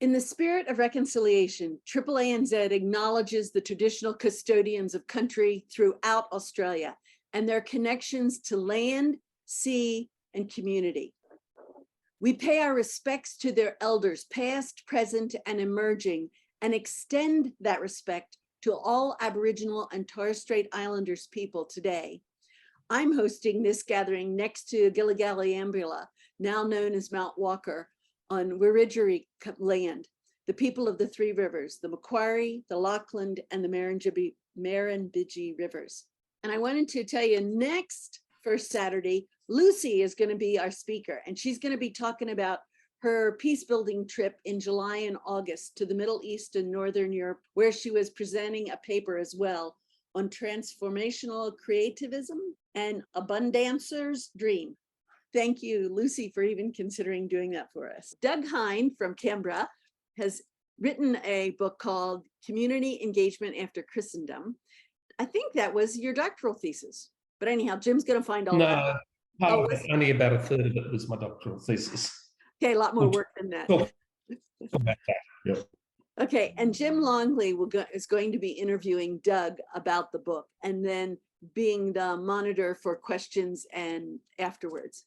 In the spirit of reconciliation, AAANZ acknowledges the traditional custodians of country throughout Australia and their connections to land, sea, and community. We pay our respects to their elders, past, present, and emerging, and extend that respect to all Aboriginal and Torres Strait Islanders people today. I'm hosting this gathering next to Gilligalliambula, now known as Mount Walker, on Wiradjuri land, the people of the three rivers, the Macquarie, the Lachlan, and the Murrumbidgee rivers. And I wanted to tell you, next first Saturday, Lucy is going to be our speaker, and she's going to be talking about her peace building trip in July and August to the Middle East and Northern Europe, where she was presenting a paper as well on transformational creativism and abundancer's dream. Thank you, Lucy, for even considering doing that for us. Doug Hynd from Canberra has written a book called Community Engagement After Christendom. I think that was your doctoral thesis, but anyhow, Jim's going to find all that. No, only about a third of it was my doctoral thesis. Okay, a lot more work than that. Talk about that. Yep. Okay, and Jim Longley is going to be interviewing Doug about the book and then being the monitor for questions and afterwards.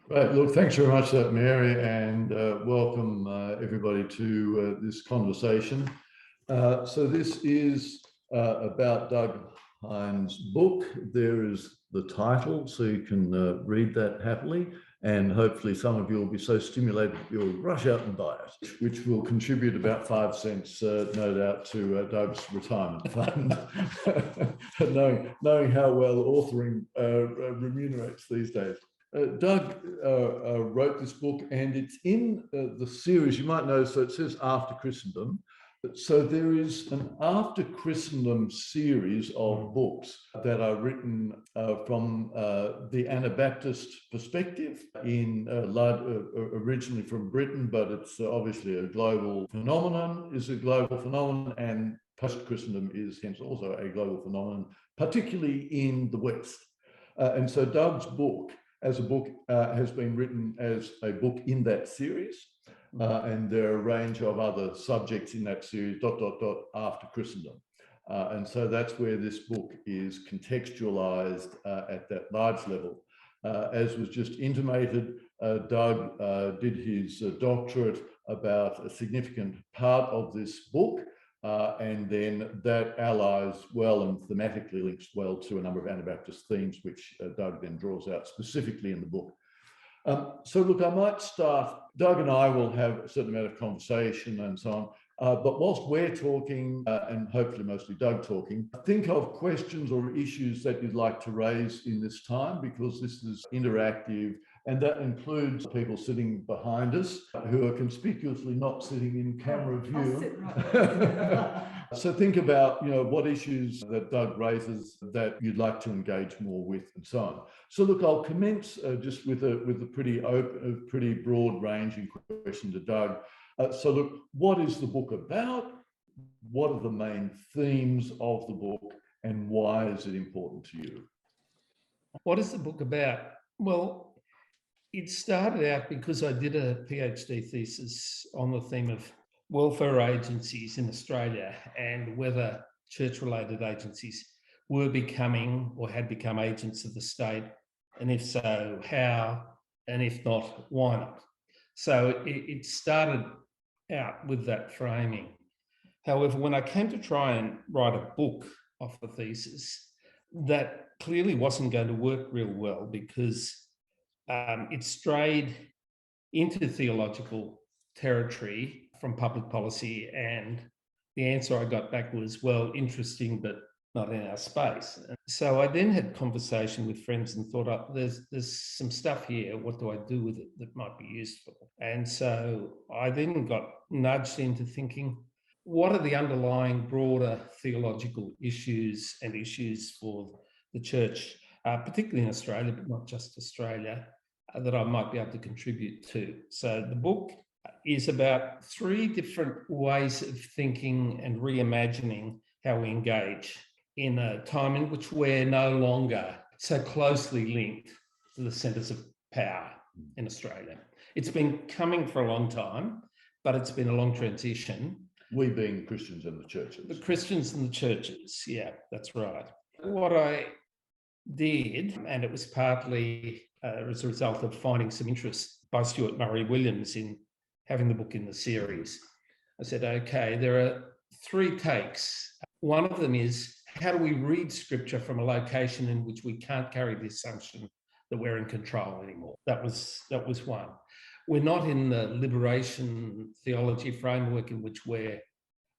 Right, look, thanks very much, Mary, and welcome everybody to this conversation. So this is about Doug Hynd's book. There is the title, so you can read that happily, and hopefully some of you will be so stimulated you'll rush out and buy it, which will contribute about 5 cents, no doubt, to Doug's retirement fund, knowing how well authoring remunerates these days. Doug wrote this book, and it's in the series, you might know, so it says After Christendom. So there is an After Christendom series of books that are written from the Anabaptist perspective, originally from Britain, but it's obviously a global phenomenon, and post-Christendom is hence also a global phenomenon, particularly in the West. And so Doug's book, has been written as a book in that series. And there are a range of other subjects in that series, after Christendom. And so that's where this book is contextualized at that large level. As was just intimated, Doug did his doctorate about a significant part of this book, and then that allies well and thematically links well to a number of Anabaptist themes, which Doug then draws out specifically in the book. So look, I might start, Doug and I will have a certain amount of conversation and so on, but whilst we're talking, and hopefully mostly Doug talking, think of questions or issues that you'd like to raise in this time, because this is interactive, and that includes people sitting behind us who are conspicuously not sitting in camera view. I'll sit right. So think about, what issues that Doug raises that you'd like to engage more with, and so on. So look, I'll commence just with a pretty open, pretty broad ranging question to Doug. So look, what is the book about? What are the main themes of the book, and why is it important to you? What is the book about? Well, it started out because I did a PhD thesis on the theme of welfare agencies in Australia and whether church-related agencies were becoming or had become agents of the state, and if so, how, and if not, why not? So it started out with that framing. However, when I came to try and write a book off the thesis, that clearly wasn't going to work real well, because it strayed into theological territory from public policy, and the answer I got back was, well, interesting, but not in our space. And so I then had conversation with friends and thought, oh, there's some stuff here, what do I do with it that might be useful? And so I then got nudged into thinking, what are the underlying broader theological issues and issues for the church, particularly in Australia, but not just Australia, that I might be able to contribute to? So the book is about 3 different ways of thinking and reimagining how we engage in a time in which we're no longer so closely linked to the centres of power in Australia. It's been coming for a long time, but it's been a long transition. We being Christians and the churches. The Christians and the churches, yeah, that's right. What I did, and it was partly as a result of finding some interest by Stuart Murray Williams in having the book in the series. I said, okay, there are 3 takes. One of them is, how do we read scripture from a location in which we can't carry the assumption that we're in control anymore? That was one. We're not in the liberation theology framework in which we're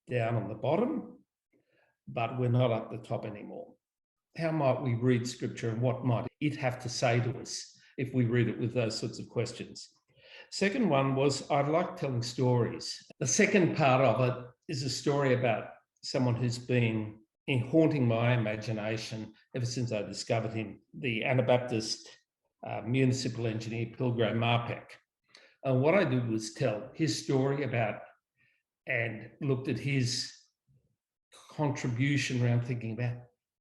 down on the bottom, but we're not up the top anymore. How might we read scripture, and what might it have to say to us if we read it with those sorts of questions? Second one was, I like telling stories. The second part of it is a story about someone who's been haunting my imagination ever since I discovered him, the Anabaptist municipal engineer Pilgrim Marpeck. And what I did was tell his story about and looked at his contribution around thinking about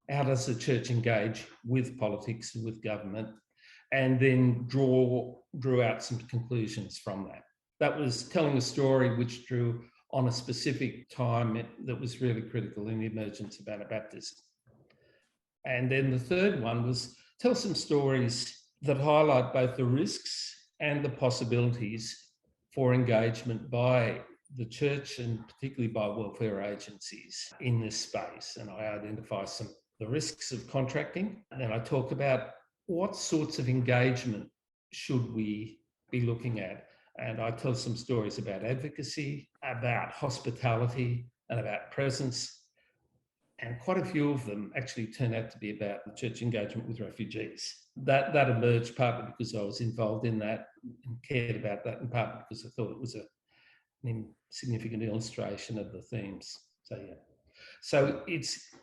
how does the church engage with politics and with government, and then drew out some conclusions from that. That was telling a story which drew on a specific time that was really critical in the emergence of Anabaptism. And then the third one was tell some stories that highlight both the risks and the possibilities for engagement by the church and particularly by welfare agencies in this space. And I identify the risks of contracting. And then I talk about what sorts of engagement should we be looking at. And I tell some stories about advocacy, about hospitality, and about presence. And quite a few of them actually turn out to be about the church engagement with refugees. That emerged partly because I was involved in that and cared about that, and partly because I thought it was an significant illustration of the themes. So yeah. So it's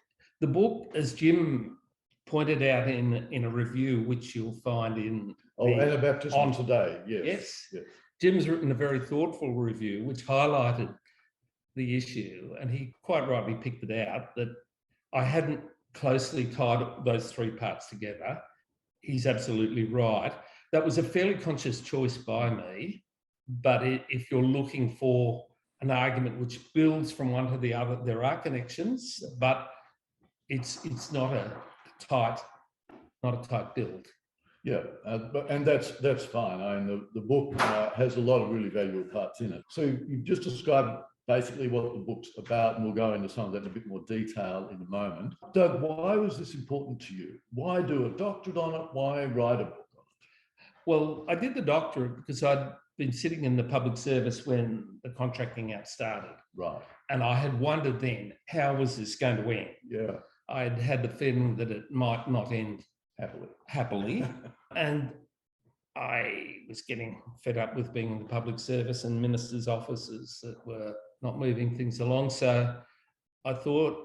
the book, as Jim pointed out in a review, which you'll find in Anabaptism on Today. Yes. Jim's written a very thoughtful review which highlighted the issue, and he quite rightly picked it out that I hadn't closely tied those 3 parts together. He's absolutely right. That was a fairly conscious choice by me, but if you're looking for an argument which builds from one to the other, there are connections, but it's not a tight build. Yeah, and that's fine. I mean, the book has a lot of really valuable parts in it. So you've just described basically what the book's about, and we'll go into some of that in a bit more detail in a moment. Doug, why was this important to you? Why do a doctorate on it? Why write a book on it? Well, I did the doctorate because I'd been sitting in the public service when the contracting out started. Right. And I had wondered then, how was this going to end? Yeah. I'd had the feeling that it might not end happily. And I was getting fed up with being in the public service and ministers' offices that were not moving things along. So I thought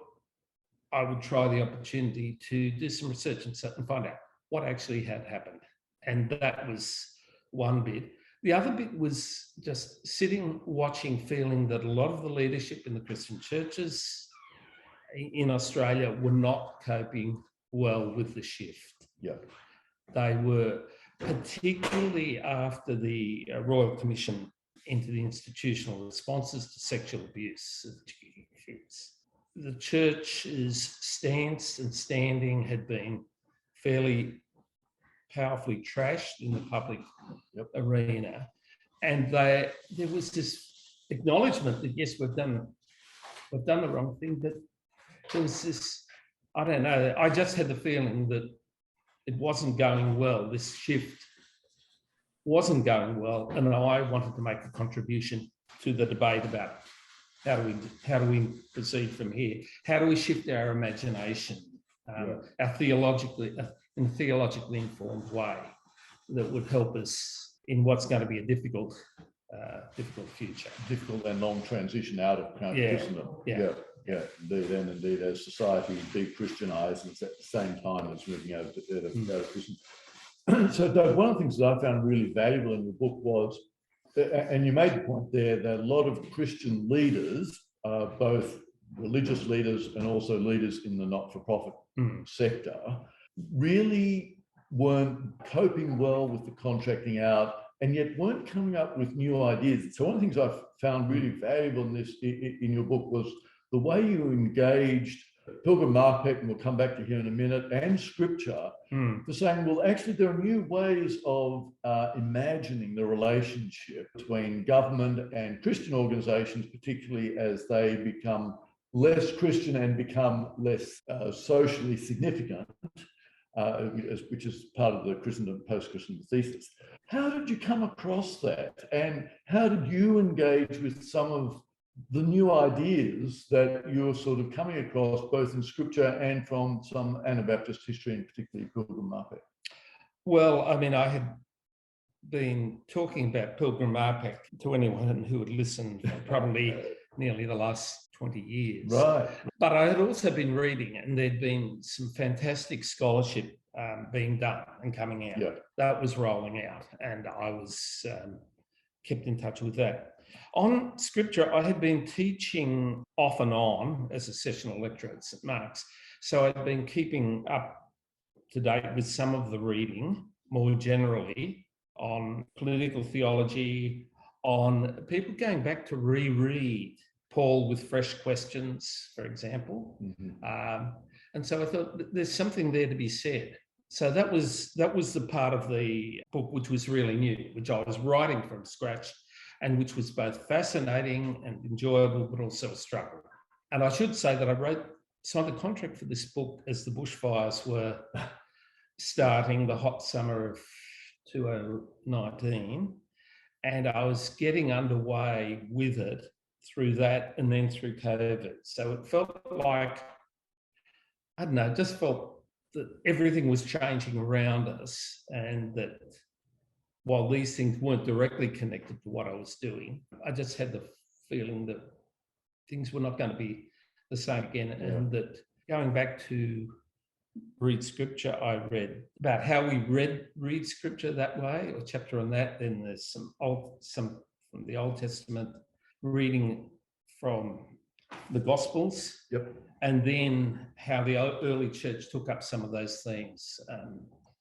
I would try the opportunity to do some research and find out what actually had happened. And that was one bit. The other bit was just sitting, watching, feeling that a lot of the leadership in the Christian churches in Australia were not coping well with the shift. Yeah. They were, particularly after the Royal Commission into the institutional responses to sexual abuse of kids. The church's stance and standing had been fairly powerfully trashed in the public arena. And there was this acknowledgement that, yes, we've done the wrong thing, but there was this, I don't know, I just had the feeling that it wasn't going well. This shift wasn't going well, and I wanted to make a contribution to the debate about how do we proceed from here? How do we shift our imagination, our theologically in a theologically informed way that would help us in what's going to be a difficult future, difficult and long transition out of Christendom. Yeah, indeed, and indeed, as society de-Christianizes at the same time as moving out of Christendom. So, Doug, one of the things that I found really valuable in the book was, and you made the point there, that a lot of Christian leaders, both religious leaders and also leaders in the not-for-profit sector, really weren't coping well with the contracting out and yet weren't coming up with new ideas. So one of the things I found really valuable in your book was the way you engaged Pilgrim Marpeck, and we'll come back to here in a minute, and Scripture, for saying, well, actually, there are new ways of imagining the relationship between government and Christian organizations, particularly as they become less Christian and become less socially significant, which is part of the Christendom, post-Christendom thesis. How did you come across that? And how did you engage with some of the new ideas that you're sort of coming across, both in Scripture and from some Anabaptist history, and particularly Pilgrim Marpeck? Well, I mean, I had been talking about Pilgrim Marpeck to anyone who would listen for probably nearly the last 20 years. Right. But I had also been reading, and there'd been some fantastic scholarship being done and coming out. Yeah. That was rolling out, and I was kept in touch with that. On Scripture, I had been teaching off and on as a sessional lecturer at St Mark's. So I'd been keeping up to date with some of the reading more generally on political theology, on people going back to reread Paul with fresh questions, for example. And so I thought there's something there to be said. So that was the part of the book which was really new, which I was writing from scratch, and which was both fascinating and enjoyable, but also a struggle. And I should say that I signed a contract for this book as the bushfires were starting, the hot summer of 2019, and I was getting underway with it through that and then through COVID. So it felt like, I don't know, just felt that everything was changing around us, and that while these things weren't directly connected to what I was doing, I just had the feeling that things were not going to be the same again. Yeah. And that going back to read Scripture, I read about how we read Scripture that way, a chapter on that. Then there's some from the Old Testament, reading from the Gospels. Yep. And then how the early church took up some of those themes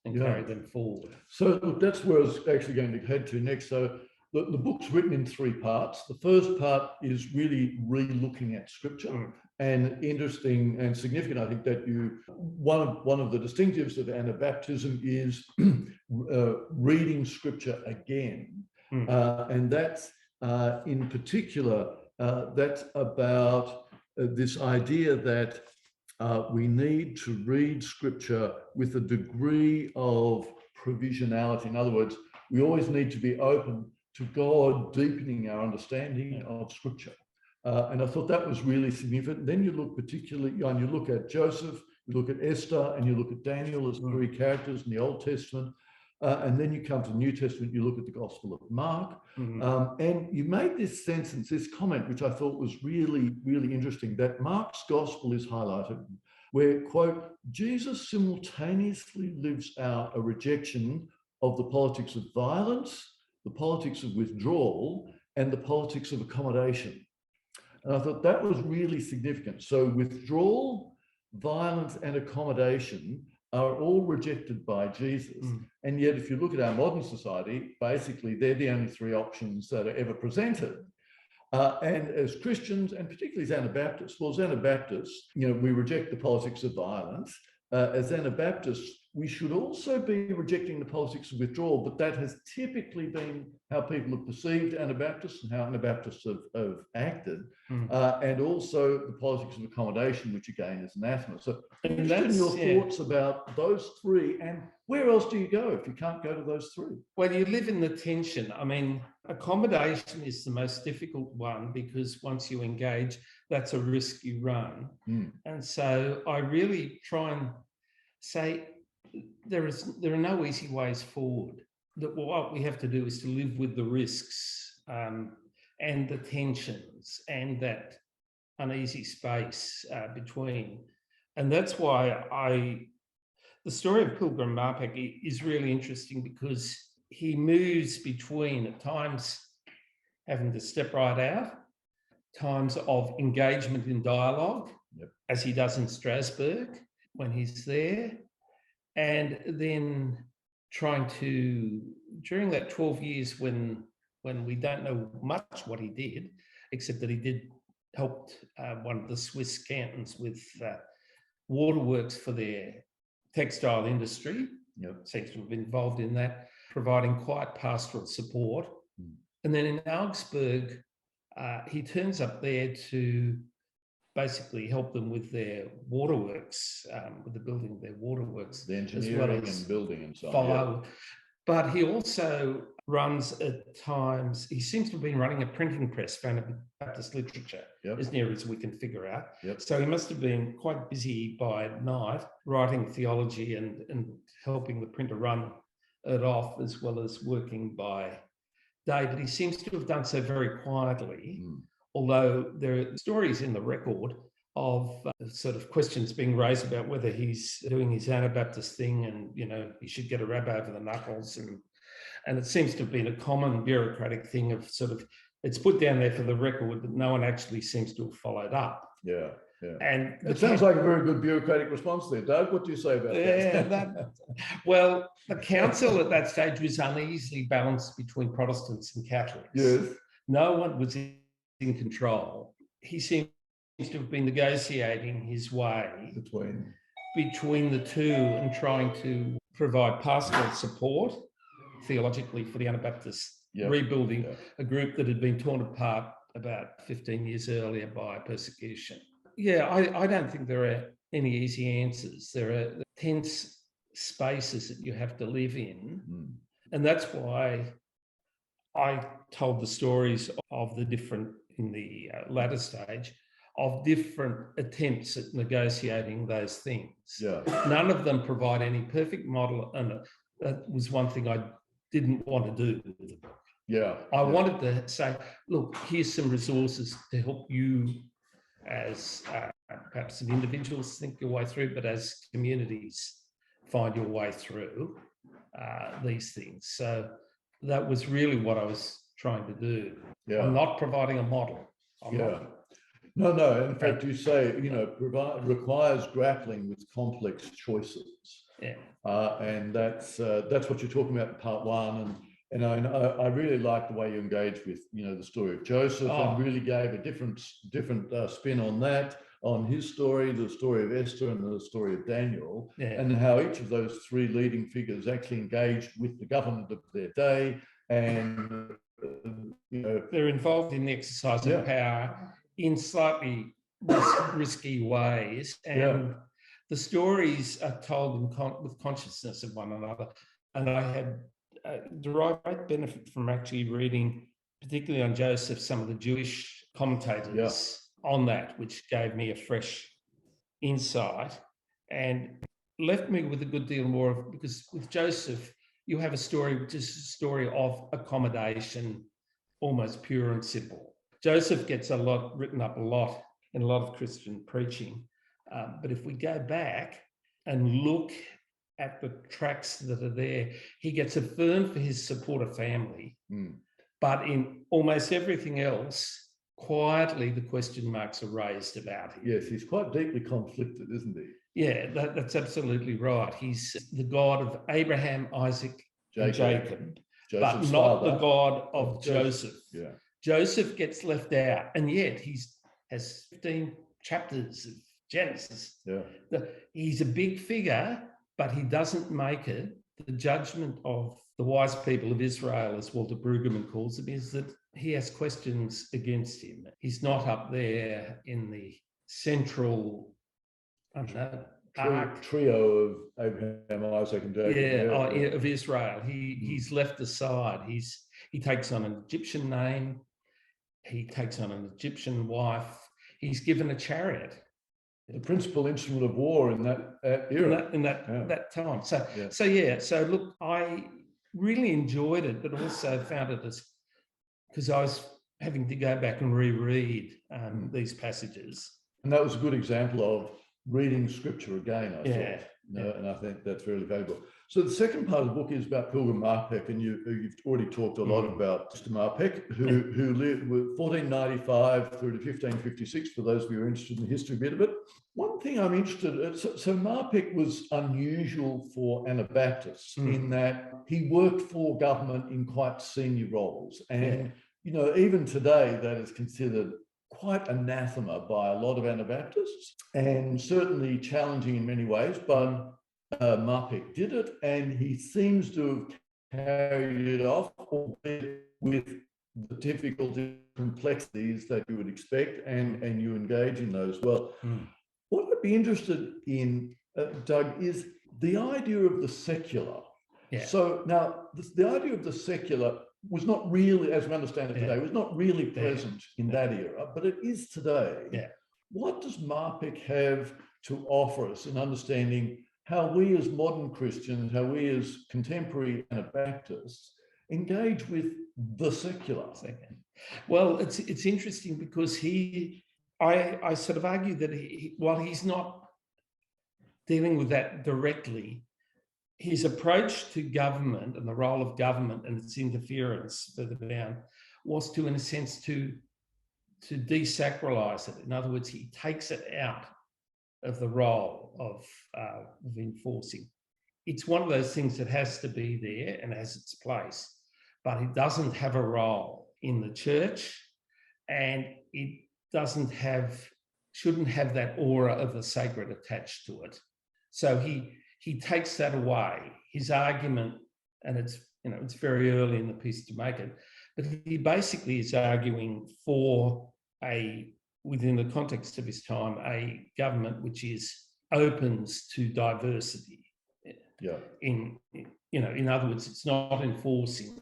and carried them forward. So look, that's where I was actually going to head to next. So the book's written in three parts. The first part is really re-looking at Scripture. And interesting and significant, I think, that one of the distinctives of Anabaptism is reading Scripture again. And that's in particular, that's about this idea that we need to read Scripture with a degree of provisionality. In other words, we always need to be open to God deepening our understanding of Scripture. And I thought that was really significant. Then you look particularly, and you look at Joseph, you look at Esther, and you look at Daniel as three characters in the Old Testament. And then you come to the New Testament, you look at the Gospel of Mark. And you made this sentence, this comment, which I thought was really, really interesting, that Mark's Gospel is highlighted, where, quote, Jesus simultaneously lives out a rejection of the politics of violence, the politics of withdrawal, and the politics of accommodation. And I thought that was really significant. So withdrawal, violence, and accommodation are all rejected by Jesus. And yet, if you look at our modern society, basically, they're the only three options that are ever presented. And as Christians, and particularly as Anabaptists, well, as Anabaptists, we reject the politics of violence. As Anabaptists, we should also be rejecting the politics of withdrawal, but that has typically been how people have perceived Anabaptists and how Anabaptists have acted, and also the politics of accommodation, which again is anathema. So interested in your thoughts about those three, and where else do you go if you can't go to those three? Well, you live in the tension. I mean, accommodation is the most difficult one, because once you engage, that's a risk you run. And so I really try and say, there are no easy ways forward. That what we have to do is to live with the risks and the tensions and that uneasy space between. And that's why the story of Pilgrim Marpeck is really interesting, because he moves between, at times, having to step right out, times of engagement in dialogue, as he does in Strasbourg when he's there, and then trying to during that 12 years when we don't know much what he did, except that he did helped one of the Swiss cantons with waterworks for their textile industry. Yep. Seems to have been involved in that, providing quite pastoral support. And then in Augsburg, he turns up there to basically help them with their waterworks, with the building of their waterworks. The engineering and building and so on. Follow. Yeah. But he also runs at times, he seems to have been running a printing press for Anabaptist literature, as near as we can figure out. So he must have been quite busy by night writing theology and helping the printer run it off, as well as working by day. But he seems to have done so very quietly, although there are stories in the record of sort of questions being raised about whether he's doing his Anabaptist thing and, you know, he should get a rab over the knuckles. And it seems to have been a common bureaucratic thing of sort of, it's put down there for the record, but no one actually seems to have followed up. Yeah. And it sounds like a very good bureaucratic response there, Doug. What do you say about that? Well, the council at that stage was uneasily balanced between Protestants and Catholics. Yes. No one was in control. He seems to have been negotiating his way between the two and trying to provide pastoral support theologically for the Anabaptists, rebuilding a group that had been torn apart about 15 years earlier by persecution. I don't think there are any easy answers. There are tense spaces that you have to live in. And that's why I told the stories of the different, in the latter stage, of different attempts at negotiating those things. None of them provide any perfect model, and that was one thing I didn't want to do with the book. I wanted to say, look, here's some resources to help you as perhaps an individual think your way through, but as communities find your way through these things. So that was really what I was trying to do. I'm not providing a model. No. In fact, you say, you know, requires grappling with complex choices. And that's what you're talking about in part one. And I really like the way you engaged with, you know, the story of Joseph, and really gave a different spin on that, on his story, the story of Esther, and the story of Daniel, and how each of those three leading figures actually engaged with the government of their day, and you know, they're involved in the exercise of power in slightly risky ways, and the stories are told with consciousness of one another. And I had derived great benefit from actually reading, particularly on Joseph, some of the Jewish commentators on that, which gave me a fresh insight and left me with a good deal more of, because with Joseph, you have a story which is a story of accommodation, almost pure and simple. Joseph gets written up a lot in a lot of Christian preaching. But if we go back and look at the tracks that are there, he gets affirmed for his supporter family. But in almost everything else, quietly, the question marks are raised about him. Yes, he's quite deeply conflicted, isn't he? Yeah, that's absolutely right. He's the God of Abraham, Isaac, and Jacob, but not the God of Joseph. Joseph gets left out, and yet he has 15 chapters of Genesis. He's a big figure, but he doesn't make it. The judgment of the wise people of Israel, as Walter Brueggemann calls them, is that he has questions against him. He's not up there in the central, I don't know, trio of Abraham, Isaac, and Jacob. Of Israel. He's left aside. He takes on an Egyptian name. He takes on an Egyptian wife. He's given a chariot. The principal instrument of war in that era. In that time. So look, I really enjoyed it, but also found it as, because I was having to go back and reread these passages. And that was a good example of reading scripture again, I thought. And I think that's really valuable. So the second part of the book is about Pilgrim Marpeck, and you've already talked a lot about Mr. Marpeck, who lived with 1495 through to 1556, for those of you who are interested in the history bit of it. One thing I'm interested in, so Marpeck was unusual for Anabaptists in that he worked for government in quite senior roles. And, you know, even today that is considered quite anathema by a lot of Anabaptists, and certainly challenging in many ways, but Marpeck did it, and he seems to have carried it off, albeit with the difficulties, complexities that you would expect, and you engage in those well. What I'd be interested in, Doug, is the idea of the secular. So now the idea of the secular was not really, as we understand it today, was not really present in that era, but it is today. What does Marpeck have to offer us in understanding how we as modern Christians, how we as contemporary Anabaptists engage with the secular? Well, it's interesting because I sort of argue that while he's not dealing with that directly, his approach to government and the role of government and its interference further down was to, in a sense, to desacralize it. In other words, he takes it out of the role of enforcing. It's one of those things that has to be there and has its place, but it doesn't have a role in the church, and it shouldn't have that aura of the sacred attached to it. So he takes that away. His argument, and it's very early in the piece to make it, but he basically is arguing for within the context of his time, a government which opens to diversity. In other words, it's not enforcing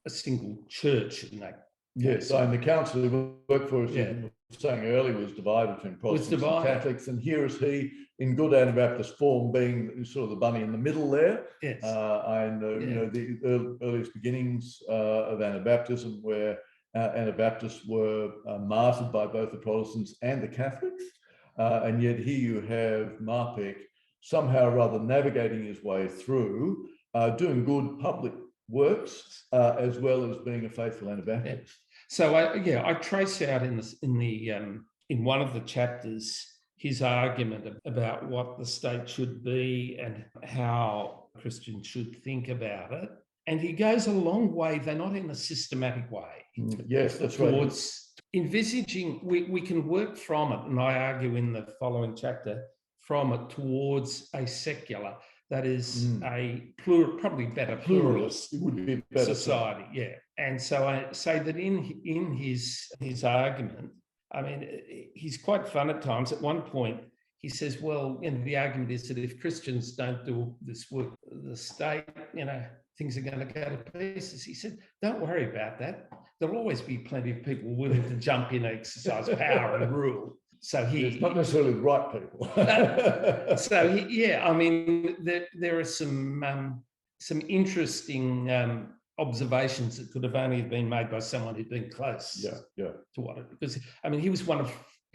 a single church in that. Yes, so in the council he worked for, as you were saying earlier, was divided between Protestants and Catholics, and here is he in good Anabaptist form, being sort of the bunny in the middle there. You know, the earliest beginnings of Anabaptism, where Anabaptists were martyred by both the Protestants and the Catholics, and yet here you have Marpeck somehow or other navigating his way through, doing good public works, as well as being a faithful Anabaptist. So I trace out in one of the chapters his argument about what the state should be and how Christians should think about it. And he goes a long way, though not in a systematic way. Yes, that's towards envisaging, we can work from it, and I argue in the following chapter, from it towards a secular, that is a probably better pluralist it would be better society. And so I say that in his argument, I mean, he's quite fun at times. At one point, he says, well, the argument is that if Christians don't do this work, the state, things are going to go to pieces. He said, don't worry about that. There'll always be plenty of people willing to jump in and exercise power and rule. So it's not necessarily the right people. I mean, there are some interesting observations that could have only been made by someone who'd been close to what it, because I mean, he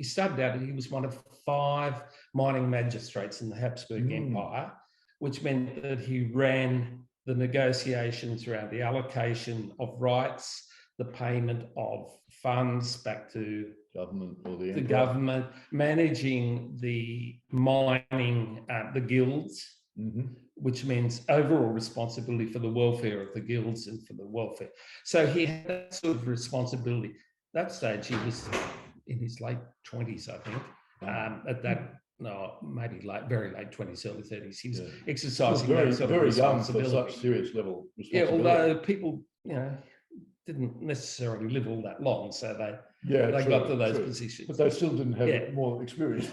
started out, he was one of 5 mining magistrates in the Habsburg Empire, which meant that he ran the negotiations around the allocation of rights, the payment of funds back to government or the government, managing the mining, the guilds, which means overall responsibility for the welfare of the guilds and for the welfare. So he had that sort of responsibility. At that stage, he was in his late 20s, I think. At that, maybe very late 20s, early 30s. He was exercising that sort of responsibility. Young for such serious level responsibility. Although people, didn't necessarily live all that long, so they got to those positions. But they still didn't have more experience.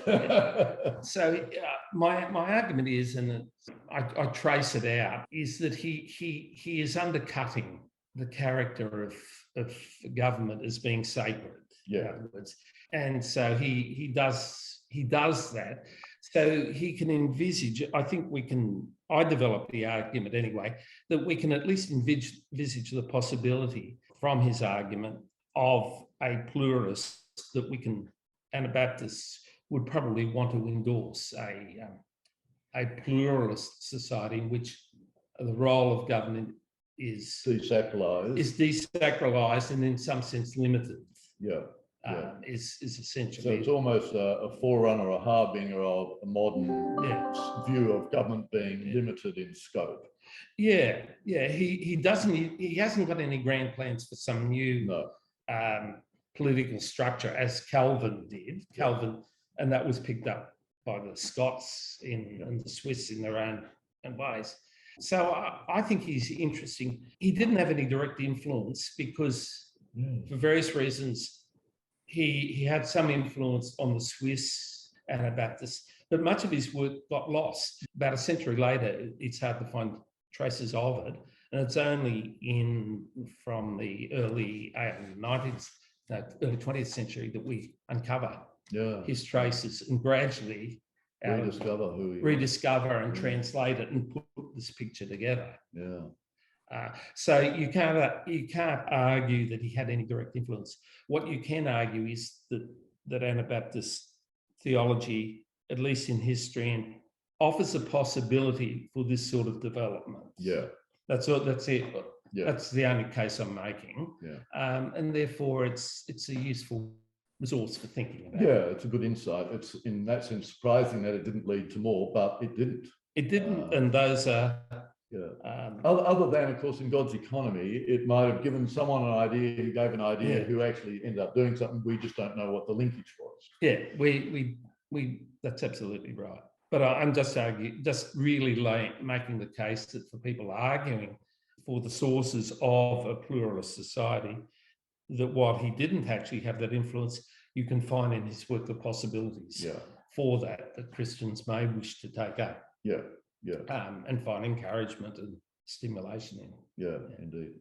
So my argument is, and I trace it out, is that he is undercutting the character of government as being sacred. In other words. And so he does that. So he can envisage, I developed the argument anyway, that we can at least envisage the possibility from his argument of a pluralist that Anabaptists would probably want to endorse, a pluralist society in which the role of government is desacralised and in some sense limited. Yeah. Is essentially. So it's almost a forerunner, a harbinger of a modern view of government being limited in scope. Yeah. He hasn't got any grand plans for some new political structure as Calvin did. And that was picked up by the Scots and the Swiss in their own ways. So I think he's interesting. He didn't have any direct influence because for various reasons, he had some influence on the Swiss Anabaptists, but much of his work got lost. About a century later, it's hard to find traces of it, and it's only from the early 20th century that we uncover his traces and gradually rediscover and translate it and put this picture together. So you can't argue that he had any direct influence. What you can argue is that Anabaptist theology, at least in history, offers a possibility for this sort of development. That's it. That's the only case I'm making. And therefore it's a useful resource for thinking about. It's a good insight. It's in that sense surprising that it didn't lead to more, but it didn't. And those are. Other than, of course, in God's economy, it might have given someone an idea who gave an idea who actually ended up doing something. We just don't know what the linkage was. We that's absolutely right. But I'm just really making the case that for people arguing for the sources of a pluralist society, that while he didn't actually have that influence, you can find in his work the possibilities for that Christians may wish to take up. And find encouragement and stimulation in. Indeed.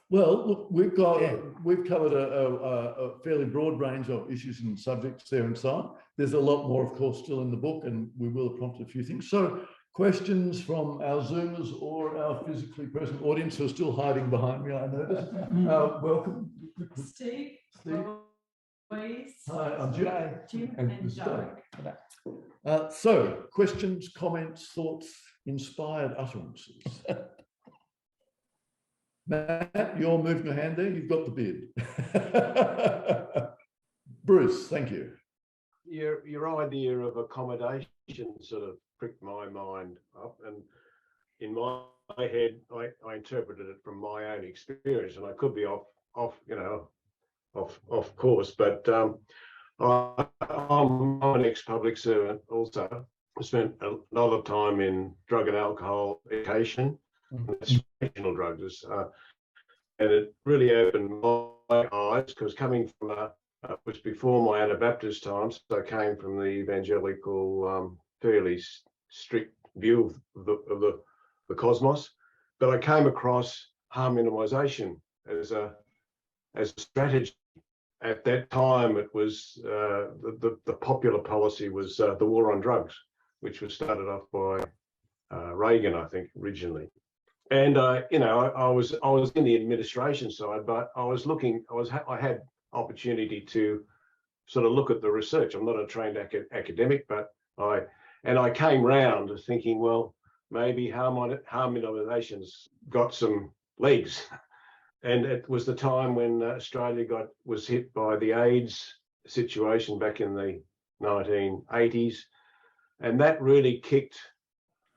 Well, look, we've covered a fairly broad range of issues and subjects there and so on. There's a lot more, of course, still in the book, and we will have prompted a few things. So, questions from our Zoomers or our physically present audience who are still hiding behind me, I notice. Welcome. Steve. Louise. Hi, I'm Jim. And Doug. So, questions, comments, thoughts, inspired utterances. Matt, you're moving your hand there. You've got the beard. Bruce, thank you. Your idea of accommodation sort of pricked my mind up, and in my head, I interpreted it from my own experience, and I could be off course, but I'm an ex-public servant also. I spent a lot of time in drug and alcohol education, recreational drugs, and it really opened my eyes, because coming from it was before my Anabaptist times, so I came from the evangelical, fairly strict view of the cosmos, but I came across harm minimisation as a strategy. At that time, it was the popular policy was the war on drugs, which was started off by Reagan, I think, originally. And I was in the administration side, but I had opportunity to sort of look at the research. I'm not a trained academic, but I came round thinking, well, maybe harm minimisation's got some legs. And it was the time when Australia was hit by the AIDS situation back in the 1980s, and that really kicked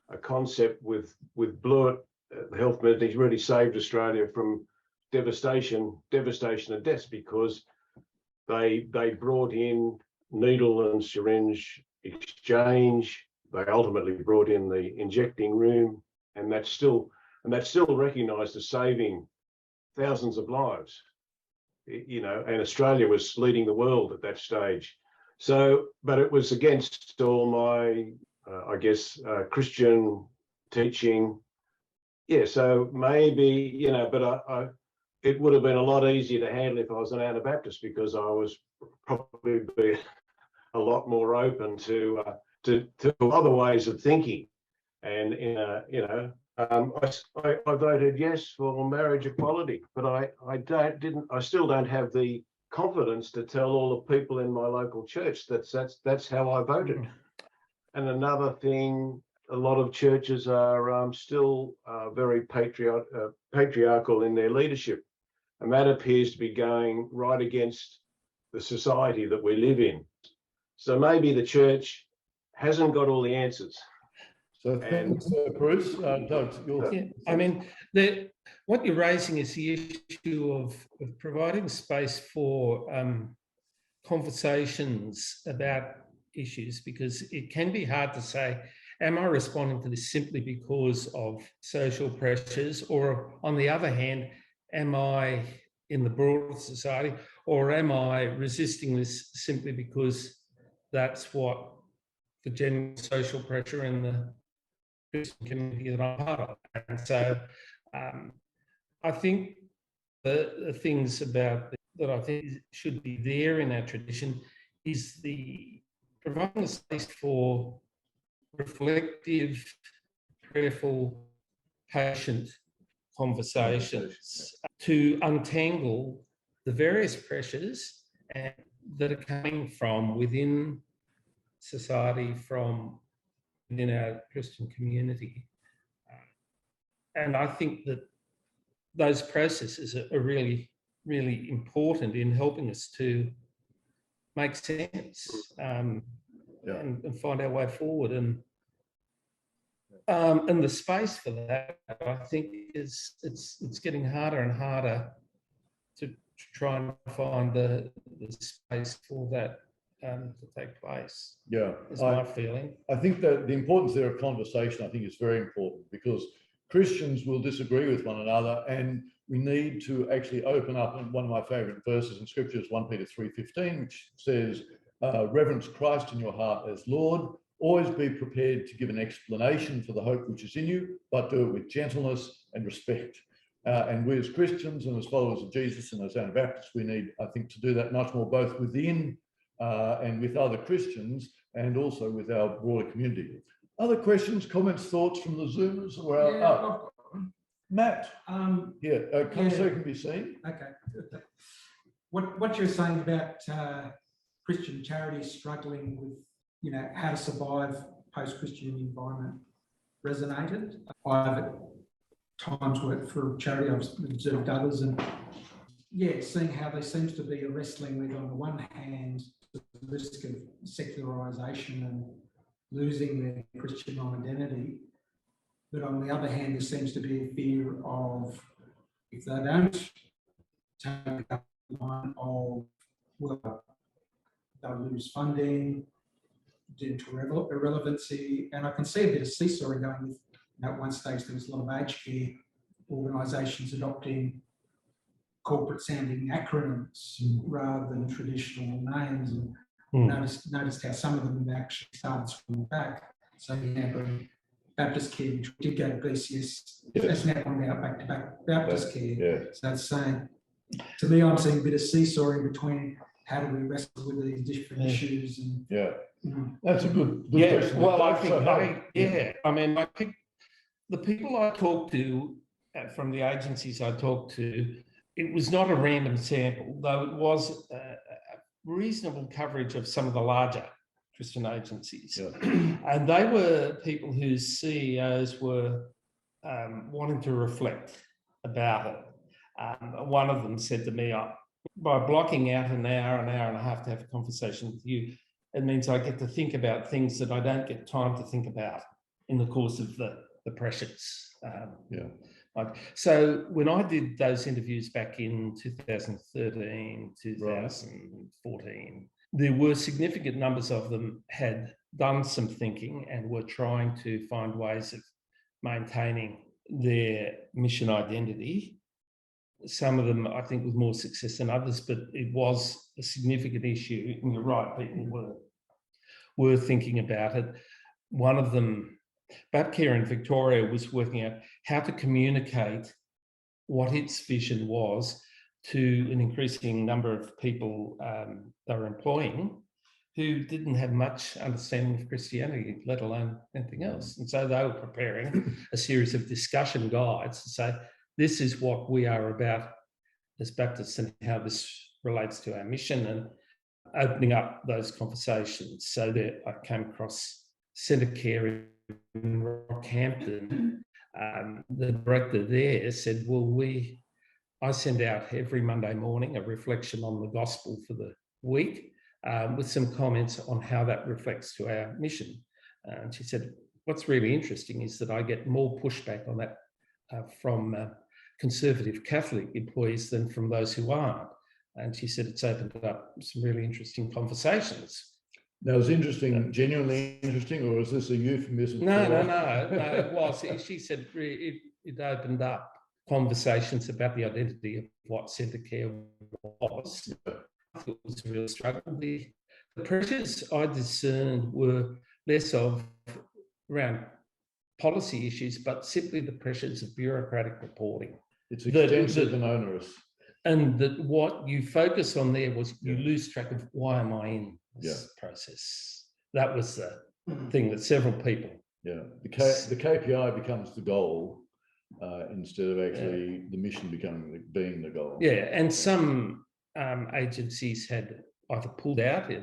a concept with Blewett, the health minister. He's really saved Australia from devastation and deaths, because they brought in needle and syringe exchange. They ultimately brought in the injecting room, and that's still recognised as saving thousands of lives, and Australia was leading the world at that stage. So, but it was against all my, Christian teaching. So maybe, but it would have been a lot easier to handle if I was an Anabaptist, because I was probably be a lot more open to other ways of thinking, and I voted yes for marriage equality, but I still don't have the confidence to tell all the people in my local church that's how I voted. And another thing, a lot of churches are still very patriarchal in their leadership. And that appears to be going right against the society that we live in. So maybe the church hasn't got all the answers. So thanks, Bruce. Doug, Yeah, I mean, what you're raising is the issue of providing space for conversations about issues, because it can be hard to say, am I responding to this simply because of social pressures, or on the other hand, am I in the broader society, or am I resisting this simply because that's what the general social pressure in the Christian community that I'm part of? And so I think the things about that I think should be there in our tradition is the providing a space for reflective, prayerful, patient conversations to untangle the various pressures that are coming from within society, from within our Christian community. And I think that those processes are really, really important in helping us to make sense and find our way forward. And the space for that, I think, it's getting harder and harder to try and find the space for that to take place. Yeah, is my feeling. I think that the importance there of conversation, I think, is very important, because Christians will disagree with one another, and we need to actually open up. And one of my favourite verses in Scripture is 1 Peter 3:15, which says, reverence Christ in your heart as Lord. Always be prepared to give an explanation for the hope which is in you, but do it with gentleness and respect. And we as Christians and as followers of Jesus and as Anabaptists, we need, I think, to do that much more, both within and with other Christians, and also with our broader community. Other questions, comments, thoughts from the Zoomers? Or Matt, so can be seen. Okay. What you're saying about Christian charities struggling with, how to survive post-Christian environment resonated. I've at times worked for a charity, I've observed others, and seeing how there seems to be a wrestling with, on the one hand, the risk of secularisation and losing their Christian identity, but on the other hand, there seems to be a fear of, if they don't take up the line of, well, they'll lose funding due to irrelevancy. And I can see a bit of seesawing going with, at one stage there was a lot of aged care organisations adopting corporate sounding acronyms rather than traditional names, and noticed how some of them have actually started swinging back. So Baptist Care, which did go to BCS, that's now gone now back to Baptist Care. So it's saying, to me, I'm seeing a bit of seesawing between how do we wrestle with these different issues. And that's a good question. Well, I think I mean, I pick the people I talked to from the agencies I talked to. It was not a random sample, though it was a reasonable coverage of some of the larger Christian agencies. And they were people whose CEOs were wanting to reflect about it. One of them said to me, by blocking out an hour and a half to have a conversation with you, it means I get to think about things that I don't get time to think about in the course of the pressures. So when I did those interviews back in 2013, 2014, there were significant numbers of them had done some thinking and were trying to find ways of maintaining their mission identity. Some of them, I think, with more success than others, but it was a significant issue. And you're right, people were thinking about it. One of them, Bapcare in Victoria, was working out how to communicate what its vision was to an increasing number of people they were employing who didn't have much understanding of Christianity, let alone anything else. And so they were preparing a series of discussion guides to say, this is what we are about as Baptists and how this relates to our mission, and opening up those conversations. So that I came across Centre Care in Rockhampton, the director there said, well, I send out every Monday morning a reflection on the gospel for the week with some comments on how that reflects to our mission. And she said, what's really interesting is that I get more pushback on that from conservative Catholic employees than from those who aren't. And she said it's opened up some really interesting conversations. Now, is interesting genuinely interesting, or is this a euphemism? No, it was. She said it opened up conversations about the identity of what centre care was. I thought it was a real struggle. The pressures I discerned were less of around policy issues, but simply the pressures of bureaucratic reporting. It's extensive and onerous. And that what you focus on there was you lose track of why am I in this process. That was the thing that several people. Yeah, the KPI becomes the goal instead of actually the mission being the goal. Yeah, and some agencies had either pulled out of,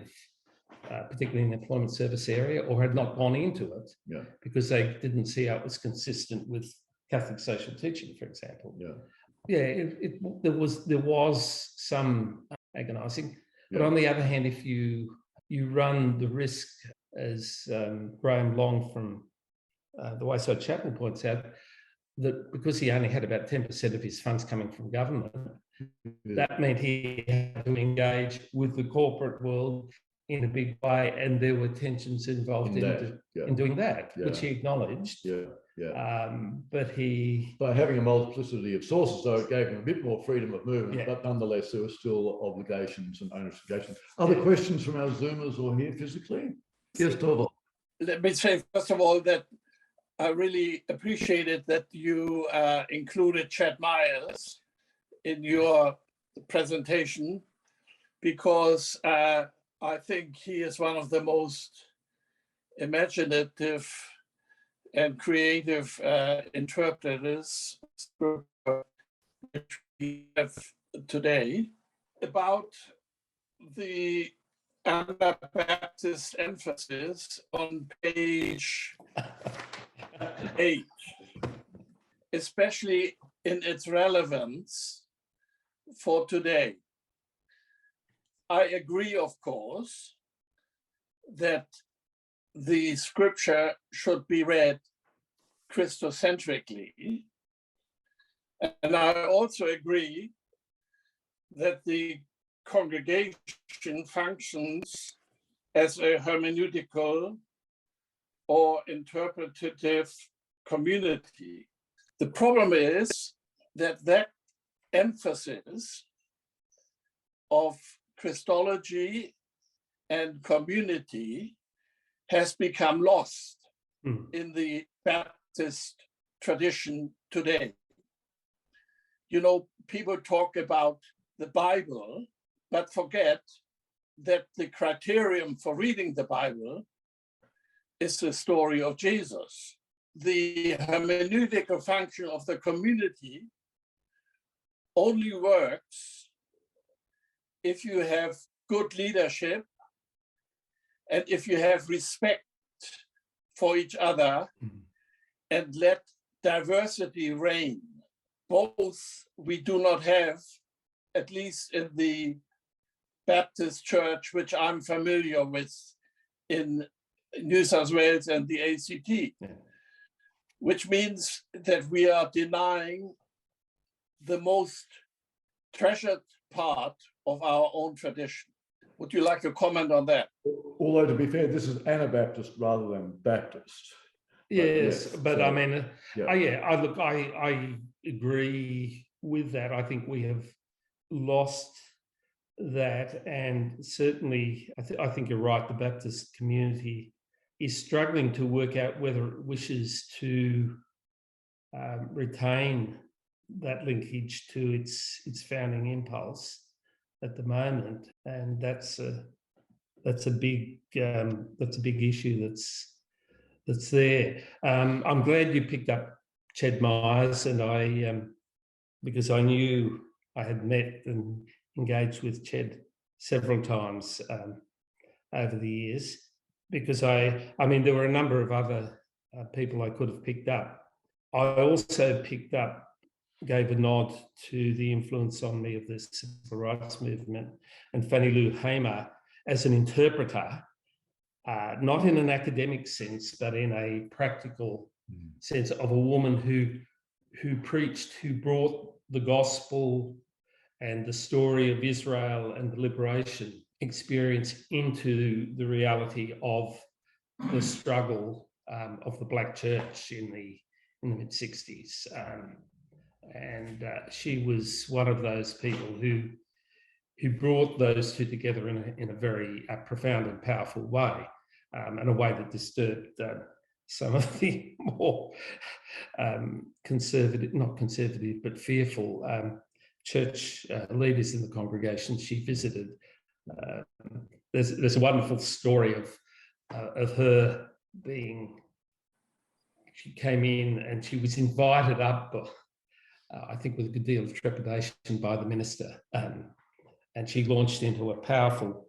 particularly in the employment service area, or had not gone into it because they didn't see how it was consistent with Catholic social teaching, for example. Yeah, there was some agonising, but on the other hand, if you run the risk, as Graham Long from the Wayside Chapel points out, that because he only had about 10% of his funds coming from government, that meant he had to engage with the corporate world in a big way, and there were tensions involved in doing that, which he acknowledged. But by having a multiplicity of sources, though, it gave him a bit more freedom of movement, but nonetheless there were still obligations and ownership obligations. Other questions from our Zoomers or here physically? Yes, Torvald. Let me say, first of all, that I really appreciated that you included Chad Myers in your presentation, because I think he is one of the most imaginative and creative interpreters which we have today. About the Anabaptist emphasis on page 8, especially in its relevance for today. I agree, of course, that the scripture should be read Christocentrically. And I also agree that the congregation functions as a hermeneutical or interpretative community. The problem is that emphasis of Christology and community has become lost in the Baptist tradition today. You know, people talk about the Bible, but forget that the criterion for reading the Bible is the story of Jesus. The hermeneutical function of the community only works if you have good leadership and if you have respect for each other and let diversity reign. Both we do not have, at least in the Baptist church, which I'm familiar with in New South Wales and the ACT, which means that we are denying the most treasured part of our own tradition. Would you like to comment on that? Although, to be fair, this is Anabaptist rather than Baptist. But I mean, I agree with that. I think we have lost that, and certainly I think you're right. The Baptist community is struggling to work out whether it wishes to retain that linkage to its founding impulse at the moment, and that's a big issue that's there. I'm glad you picked up Chad Myers, and because I knew I had met and engaged with Chad several times over the years. because I mean, there were a number of other people I could have picked up. I also gave a nod to the influence on me of the civil rights movement and Fannie Lou Hamer as an interpreter, not in an academic sense, but in a practical sense, of a woman who preached, who brought the gospel and the story of Israel and the liberation experience into the reality of the struggle of the Black church in the mid-60s. And she was one of those people who brought those two together in a very profound and powerful way, and a way that disturbed some of the more not conservative, but fearful church leaders in the congregation she visited. There's a wonderful story of her being. She came in and she was invited up, I think with a good deal of trepidation, by the minister, and she launched into a powerful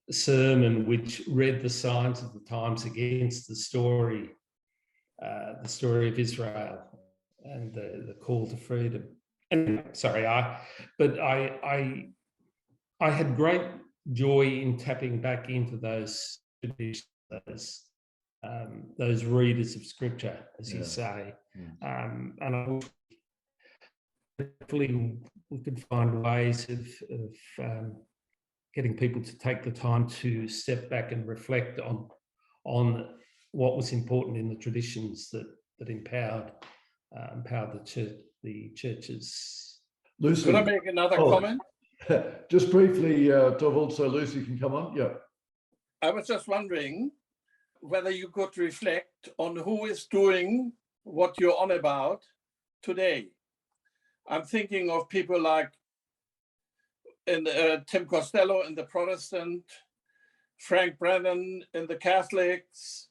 sermon which read the signs of the times against the story of Israel and the call to freedom. And sorry, I had great joy in tapping back into those traditions, those readers of scripture, as you say, and hopefully we could find ways of getting people to take the time to step back and reflect on what was important in the traditions that empowered the churches. Lucy, Could I make another comment? Just briefly, Torvald, so Lucy can come on. Yeah. I was just wondering whether you could reflect on who is doing what you're on about today. I'm thinking of people like Tim Costello in the Protestant, Frank Brennan in the Catholics,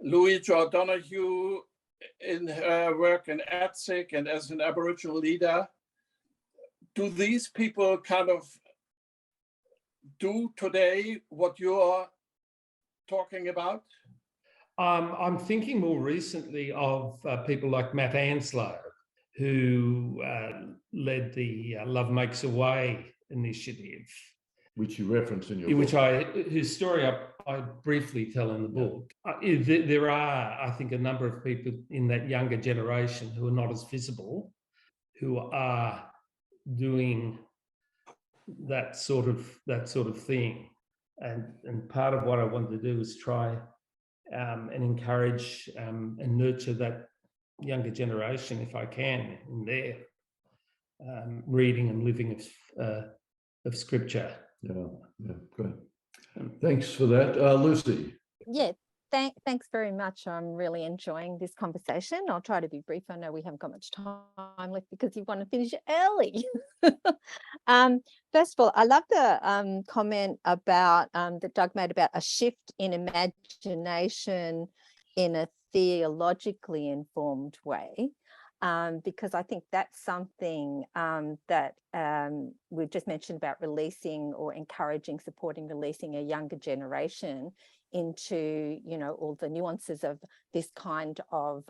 Louise O'Donoghue in her work in ATSIC and as an Aboriginal leader. Do these people kind of do today what you're talking about? I'm thinking more recently of people like Matt Anslow, who led the Love Makes a Way initiative, which you referenced in your book. Whose story I briefly tell in the book. There are, I think, a number of people in that younger generation who are not as visible, who are doing that sort of thing. And part of what I wanted to do is try and encourage and nurture that younger generation, if I can, in their reading and living of scripture. Yeah, great. Thanks for that. Lucy. Yeah, thanks very much. I'm really enjoying this conversation. I'll try to be brief. I know we haven't got much time left because you want to finish early. First of all, I love the comment about that Doug made about a shift in imagination in a theologically informed way. Because I think that's something that we've just mentioned about releasing or encouraging, supporting, releasing a younger generation into, all the nuances of this kind of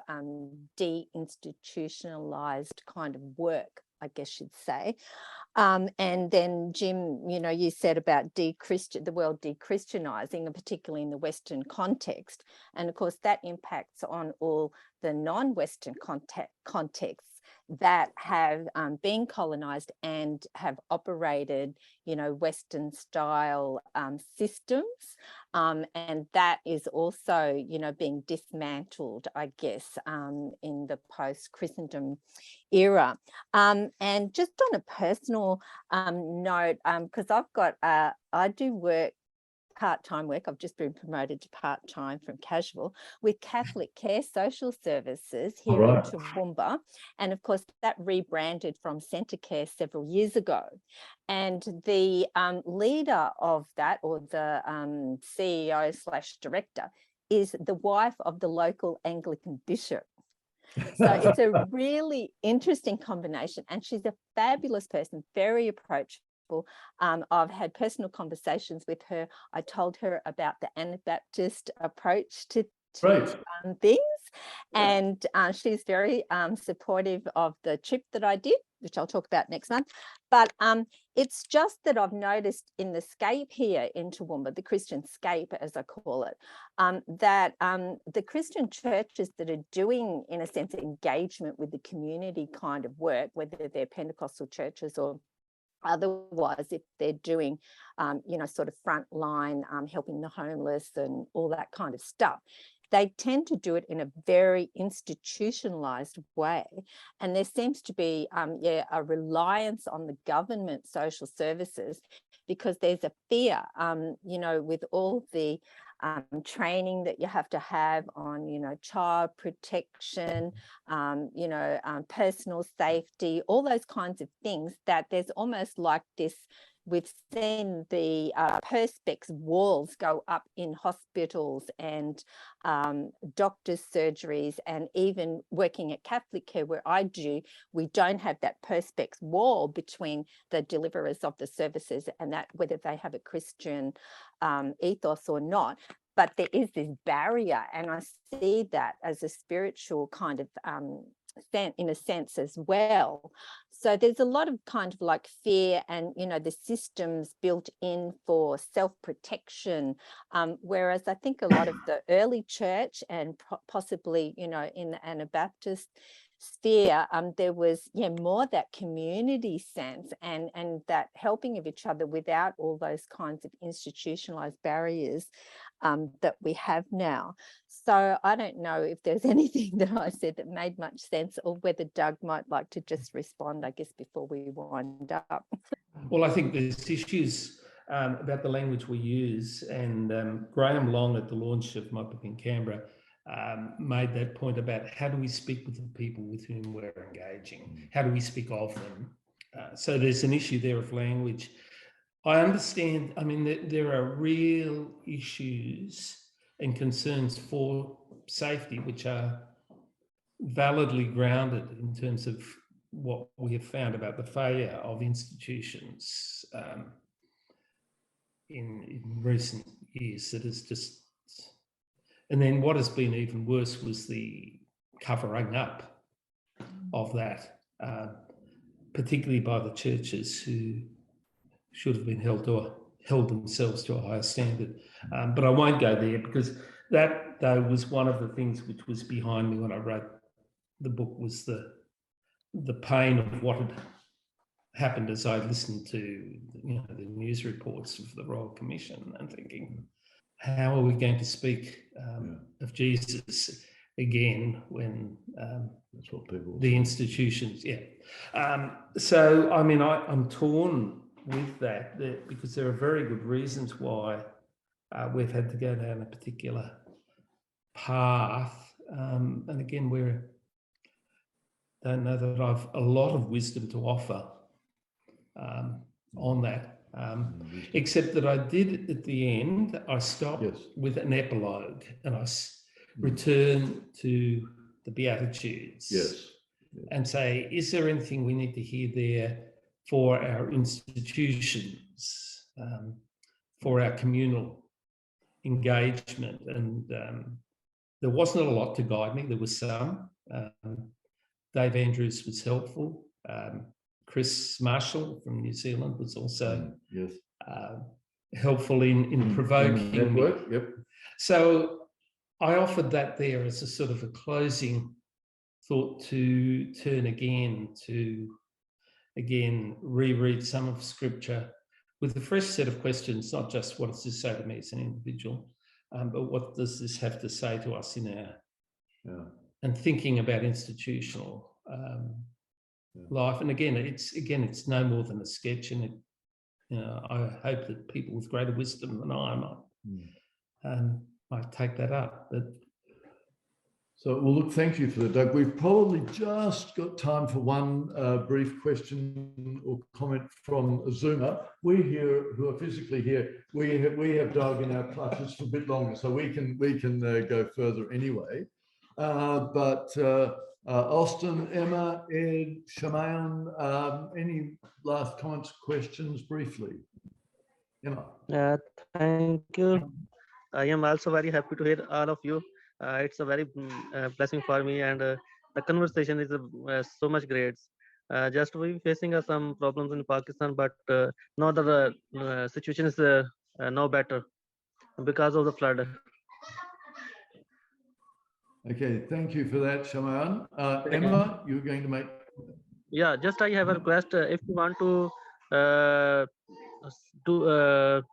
deinstitutionalized kind of work, I guess you'd say. And then Jim, you said about the world de-Christianizing, and particularly in the Western context. And of course, that impacts on all the non-Western contexts that have been colonized and have operated, Western style systems. And that is also, being dismantled, I guess, in the post-Christendom era. And just on a personal note, because I do work, part-time work, I've just been promoted to part-time from casual, with Catholic Care Social Services here in Toowoomba. And of course, that rebranded from Centre Care several years ago. And the leader of that, or the CEO/director, is the wife of the local Anglican bishop. So it's a really interesting combination. And she's a fabulous person, very approachable. example. I've had personal conversations with her. I told her about the Anabaptist approach to things, and she's very supportive of the trip that I did, which I'll talk about next month. But it's just that I've noticed in the scape here in Toowoomba, the Christian scape, as I call it, that the Christian churches that are doing, in a sense, engagement with the community kind of work, whether they're Pentecostal churches or otherwise, if they're doing, sort of frontline, helping the homeless and all that kind of stuff, they tend to do it in a very institutionalized way. And there seems to be, a reliance on the government social services, because there's a fear, with all the training that you have to have on, child protection, personal safety, all those kinds of things, that there's almost like this. We've seen the perspex walls go up in hospitals and doctors' surgeries, and even working at Catholic Care where I do, we don't have that perspex wall between the deliverers of the services and that, whether they have a Christian ethos or not. But there is this barrier, and I see that as a spiritual kind of in a sense as well. So there's a lot of kind of like fear and, the systems built in for self-protection, whereas I think a lot of the early church and possibly, in the Anabaptist sphere, there was more that community sense and that helping of each other without all those kinds of institutionalized barriers that we have now. So I don't know if there's anything that I said that made much sense, or whether Doug might like to just respond, I guess, before we wind up. Well, I think there's issues about the language we use, and Graham Long at the launch of my book in Canberra made that point about how do we speak with the people with whom we're engaging? How do we speak of them? So there's an issue there of language. I understand, there are real issues and concerns for safety, which are validly grounded in terms of what we have found about the failure of institutions in recent years. That is just, and then what has been even worse was the covering up of that, particularly by the churches who should have been held themselves to a higher standard. But I won't go there, because that, though, was one of the things which was behind me when I wrote the book, was the pain of what had happened as I listened to the news reports of the Royal Commission, and thinking, how are we going to speak of Jesus again when that's what people the institutions, so I'm torn with that, because there are very good reasons why we've had to go down a particular path, and again, don't know that I've a lot of wisdom to offer on that, except that I did at the end, I stopped with an epilogue, and I return to the Beatitudes and say, is there anything we need to hear there for our institutions, for our communal engagement? And there wasn't a lot to guide me. There was some. Dave Andrews was helpful. Chris Marshall from New Zealand was also helpful in provoking me. So I offered that there as a sort of a closing thought, to turn again to reread some of Scripture with a fresh set of questions, not just what does this say to me as an individual, but what does this have to say to us in our and thinking about institutional life. And again, it's no more than a sketch, and I hope that people with greater wisdom than I might take that up. But so, well, look, thank you for that, Doug. We've probably just got time for one brief question or comment from a Zoomer. We here, who are physically here, we have Doug in our clutches for a bit longer, so we can go further anyway. But Austin, Emma, Ed, Shamayan, any last comments, questions briefly? Emma. Thank you. I am also very happy to hear all of you. It's a very blessing for me, and the conversation is so much great. Just we facing some problems in Pakistan, but now the situation is now better because of the flood. Okay, thank you for that, Shamayan. Emma, you're going to make... Yeah, just I have a request. If you want to do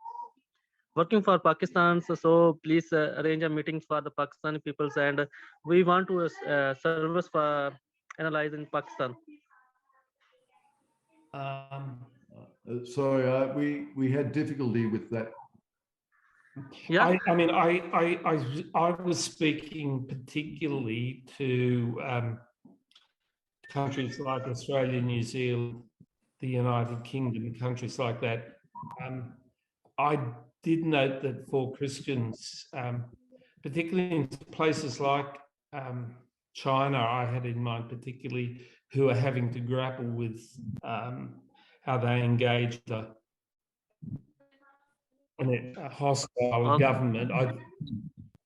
working for Pakistan, so please arrange a meeting for the Pakistani peoples, and we want to service for analyze in Pakistan. Sorry, we had difficulty with that. Yeah. I mean, I was speaking particularly to countries like Australia, New Zealand, the United Kingdom, countries like that. I did note that for Christians, particularly in places like China, I had in mind particularly, who are having to grapple with how they engage a hostile government.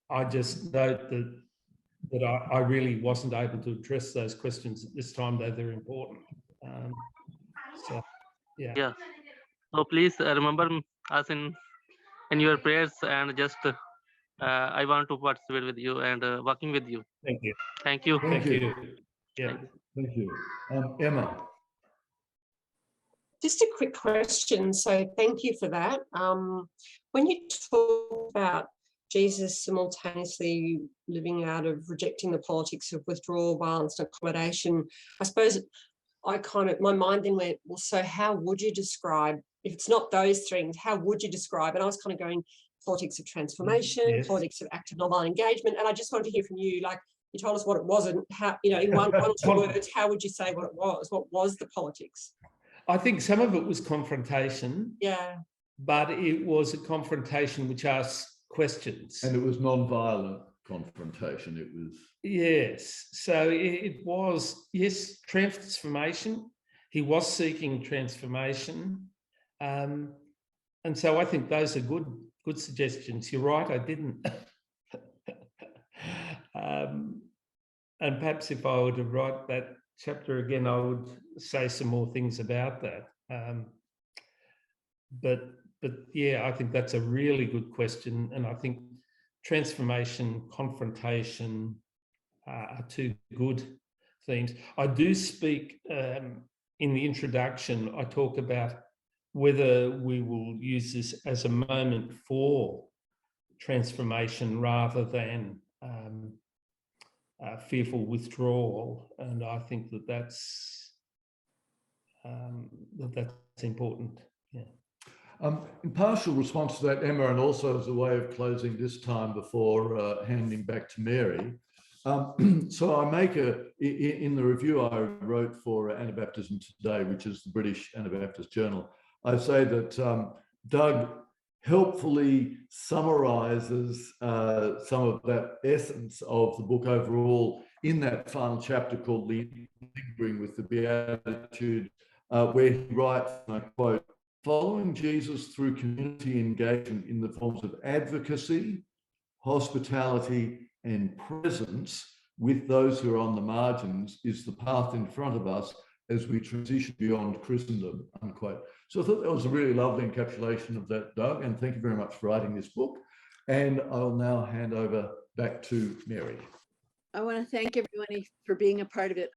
I just note that I really wasn't able to address those questions at this time, though they're important. So, yeah. Yeah. So please remember us in your prayers, and just I want to participate with you and working with you. Thank you. Thank you. Thank you. Yeah. Thank you. Emma. Just a quick question. So thank you for that. When you talk about Jesus simultaneously living out of rejecting the politics of withdrawal, violence, and accommodation, I suppose my mind then went, well, so how would you describe, if it's not those things, how would you describe? And I was kind of going politics of transformation, yes. Politics of active nonviolent engagement. And I just wanted to hear from you, like you told us what it wasn't, how, in one or two words, how would you say what it was? What was the politics? I think some of it was confrontation. Yeah. But it was a confrontation which asked questions. And it was non-violent confrontation. It was... Yes. So it was, yes, transformation. He was seeking transformation. And so I think those are good suggestions. You're right, I didn't. And perhaps if I were to write that chapter again, I would say some more things about that. But yeah, I think that's a really good question. And I think transformation, confrontation are two good themes. I do speak in the introduction, I talk about whether we will use this as a moment for transformation rather than fearful withdrawal. And I think that's important. Yeah. In partial response to that, Emma, and also as a way of closing this time before handing back to Mary. So I make in the review I wrote for Anabaptism Today, which is the British Anabaptist journal, I say that Doug helpfully summarizes some of that essence of the book overall in that final chapter called Lingering with the Beatitude, where he writes, and I quote, "Following Jesus through community engagement in the forms of advocacy, hospitality, and presence with those who are on the margins is the path in front of us as we transition beyond Christendom," unquote. So I thought that was a really lovely encapsulation of that, Doug, and thank you very much for writing this book. And I'll now hand over back to Mary. I want to thank everyone for being a part of it.